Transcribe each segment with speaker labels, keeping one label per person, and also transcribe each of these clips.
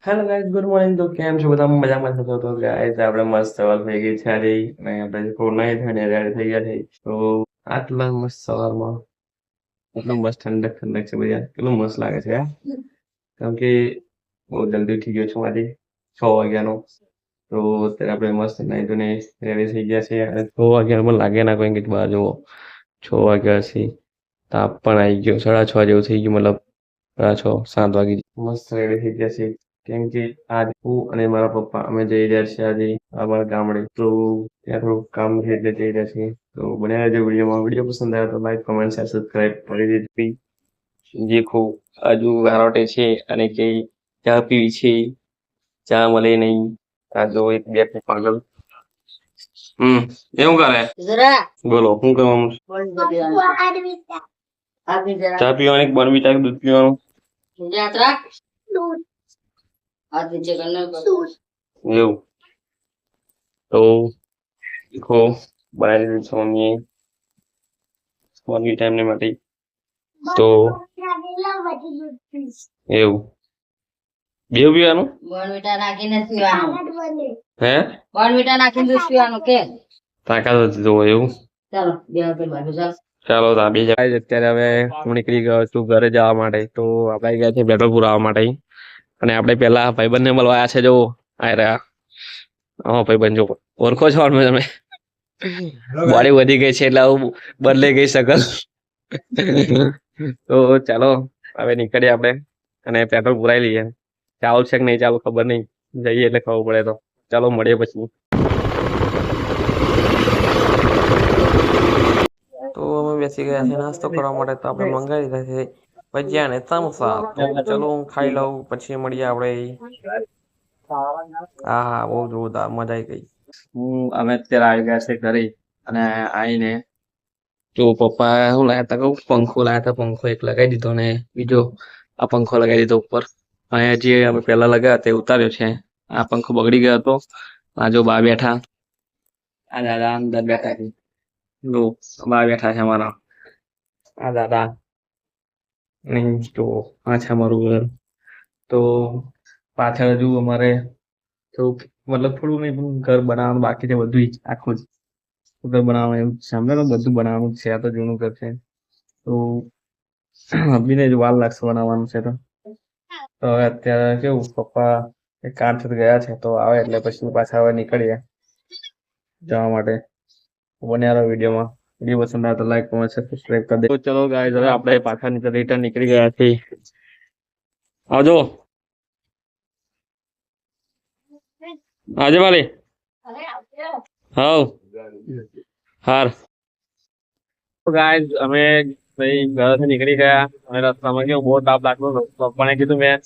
Speaker 1: Hello guys, good morning. તો કેમ છો બધા? મજામાં થતો તો ગાઈઝ આપણે મસ્ત સવાર થઈ ગઈ છે આજે, અને આપણે થોડું નહીં થઈને રેડી થઈ ગયા છે. તો આટલા મસ્ત સવારમાં એટલું મસ્ત ઠંડક ઠંડક છે બધા, કેટલું મસ્ત લાગે છે યાર. કારણ કે બહુ જલ્દી ઉઠી ગયો છું આજે 6 વાગ્યાનો. તો અત્યારે આપણે મસ્ત નાઈ ધોઈને રેડી થઈ ગયા છે, અને 6 વાગ્યામાં લાગે ના કોઈ કે બહાર જુઓ 6 વાગ્યા છે. તાપ પણ આવી ગયો, 6:30 જેવું થઈ ગયું, મતલબ 6:30 7 વાગી મસ્ત રેડી થઈ ગયા છે. કેમ કે આજ હું અને મારા પપ્પા અમે જઈ રહ્યા છીએ આજે અમારા ગામડે. તો ત્યાં થોડું કામ છે એટલે જઈ રહ્યા છીએ. તો બન્યા રહેજો વિડીયોમાં. વિડીયો પસંદ આવ્યો તો લાઈક, કમેન્ટ, શેર, સબસ્ક્રાઈબ કરી દેજો. જે ખૂબ હજુ વારોટે છે અને કે ચા પીવી છે, ચા મળે નહીં. આ જો એક બે પાગલ. એવું કરે બોલો શું કરવાનું? ચા પીવાની, બનવીટા, દૂધ પીવાનું. એવું તો દેખો બનાવી દીધું છે મમ્મીએ બનવીટા એમને માટે. તો એવું બેવ પીવાનું
Speaker 2: બોર્નવિટા નાખીને પીવાનું.
Speaker 1: હે
Speaker 2: બોર્નવિટા નાખીને દૂધ પીવાનું કે
Speaker 1: તાકાત જ જો એવું.
Speaker 2: ચાલો બે રૂપિયા બાજુ ચાલ.
Speaker 1: ચાલો તો બે જગ્યાએ અત્યારે હવે હું નીકળી ગયો છું ઘરે જવા માટે. તો આપણે ગયા છે પેટ્રોલ પુરાવા માટે, અને આપણે પેલા ભાઈબંધને મળવા આવ્યા છે. જો આ રહ્યા. હા ભાઈબંધ, જો ઓળખો છો તમે? બોડી વધી ગઈ છે એટલે આવું બદલાઈ ગઈ શકલ. તો ચાલો હવે નીકળીએ આપણે, અને પેટ્રોલ પુરાઈ લઈએ. ચાલુ છે કે નહીં ચાલુ ખબર નહીં, જઈએ એટલે ખબર પડે. તો ચાલો મળીએ પછી. તો અમે બેસી ગયા છે નાસ્તો કરવા માટે. તો આપણે મંગાવી દીધા છે ભજીયા ને સમોસા. તો ચલો હું ખાઈ લઉં, પછી મળીએ આપણે. હા, બહુ જોરદાર, મજા આવી ગઈ. અમે અત્યારે આવી ગયા છે ઘરે, અને આવીને જો પપ્પા શું લાયા હતા, કહું પંખો લાયા હતા. પંખો એક લગાવી દીધો, ને બીજો આ પંખો લગાવી દીધો ઉપર. અહીંયા જે અમે પહેલા લગાવ્યા તે ઉતાર્યો છે. આ પંખો બગડી ગયો હતો. આ જો બા બેઠા, આ દાદા અંદર બેઠા છે. જો બા બેઠા છે અમારા, આ દાદા. તો આ છે અમારું ઘર. તો પાછળ હજુ અમારે તો મતલબ થોડું નહીં પણ ઘર બનાવવાનું બાકી છે, બધું આખું જ ઘર બનાવવાનું એવું છે. અમને તો બધું બનાવવાનું છે, આ તો જૂનું ઘર છે. તો અભીને જ વાર લાગશે બનાવવાનું છે. તો હવે અત્યારે કેવું, પપ્પા એક કામ થી ગયા છે, તો આવે એટલે પછી પાછા હવે નીકળીએ જવા માટે. બન્યા વિડીયોમાં. વિડીયો પસંદ આવે તો લાઈક, કોમેન્ટ, સબસ્ક્રાઇબ કરી દે. તો ચલો ગાઈઝ, હવે આપણે પાછા રિટર્ન નીકળી ગયા છીએ. આવજો આજે વાલી. હાઉ હાર. ગાઈઝ અમે ભાઈ ઘરથી નીકળી ગયા, અને રસ્તામાં કેવું બહુ તાપ લાગતો હતો. પપ્પાને કીધું મેં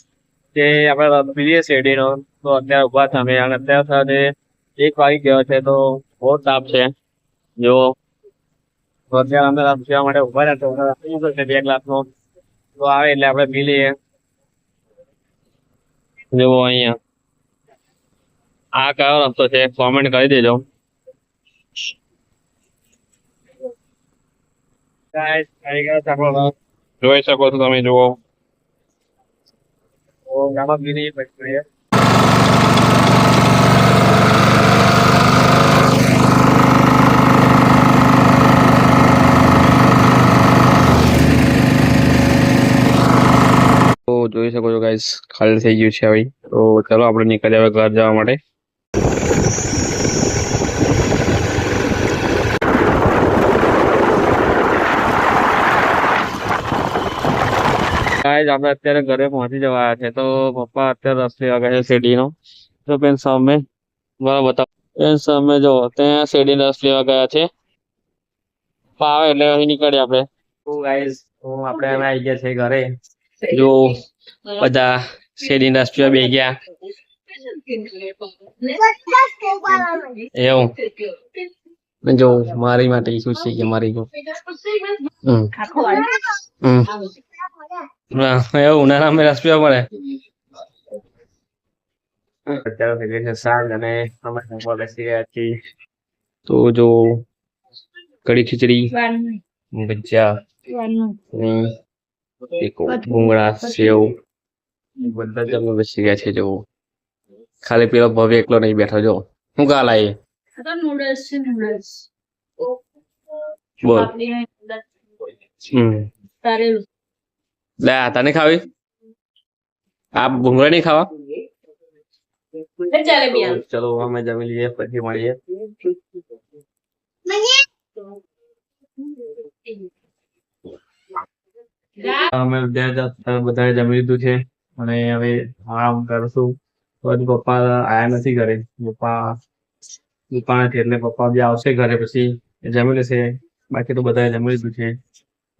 Speaker 1: કે આપણે રસ પીએ શેરડીનો. તો અત્યારે ઉભા થયા અમે, અને અત્યારે સાથે 1 વાગી ગયો છે. તો બહુ તાપ છે. જો તો અત્યારે અમે રસ પીવા માટે ઉભા રહ્યા. તો 2 ગ્લાસનો તો આવે એટલે આપણે પી લઈએ. જેવો અહીંયા આ કયો રસ્તો છે કોમેન્ટ કરી દેજો. જોઈ શકો છો તમે, જુઓ. તો જોઈ શકો છો ગાઈસ, ખાલી થઈ ગયું છે હવે. તો ચલો આપણે નીકળીએ હવે ઘર જવા માટે. ગાઈસ આપણે અત્યારે ઘરે પહોંચી જવાયા છે. તો પપ્પા અત્યારે રસ લેવા ગયા છે શેરડીનો. તો પેન સામે બરાબર બતાવો. પેન સામે જો ત્યાં શેરડીનો રસ લેવા ગયા છે. આવે એટલે અહીં નીકળીએ આપણે. તો ગાઈસ આપણે હવે આવી ગયા છે ઘરે. જો બધા શેરડીનો રસ પીવા બેસી ગયા. એવું જો મારી માટે શું છે કે મારી જો એવું ઉનાળામાં રસ પીવા પડે. અત્યારે થઈ ગઈ છે સાંજ, અને અમે બેસી ગયા છીએ. તો જો કઢી ખીચડી, ભજીયા, ભૂંગળા, સેવ બધા જ અમે બેસી ગયા છે. જો ખાલી પેલો ભવ્ય એકલો નહીં બેઠો જો હું કા લાવી
Speaker 2: નૂડલ્સ છે નૂડલ્સ
Speaker 1: બોલ
Speaker 2: તારેલું
Speaker 1: લે આ તને ખાવી આ ભૂંગળા નહીં ખાવા
Speaker 2: ચાલે બી
Speaker 1: ચલો અમે જમી લઈએ પછી મળીએ અમે બધા જમી લીધું છે અને હવે આરામ કરશું પછી પપ્પા આયા નથી ઘરે પપ્પા નથી એટલે પપ્પા બી આવશે ઘરે પછી જમી લેશે બાકી તો બધા જમી લીધું છે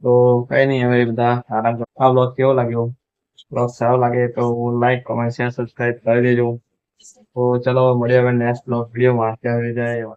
Speaker 1: તો કઈ નહીં હવે બધા આરામ કરો આ બ્લોગ કેવો લાગ્યો બ્લોગ સારો લાગે તો લાઈક કોમેન્ટ શેર સબસ્ક્રાઇબ કરી દેજો તો ચલો મળીએ હવે નેક્સ્ટ બ્લોગ વિડીયોમાં ત્યાં જાય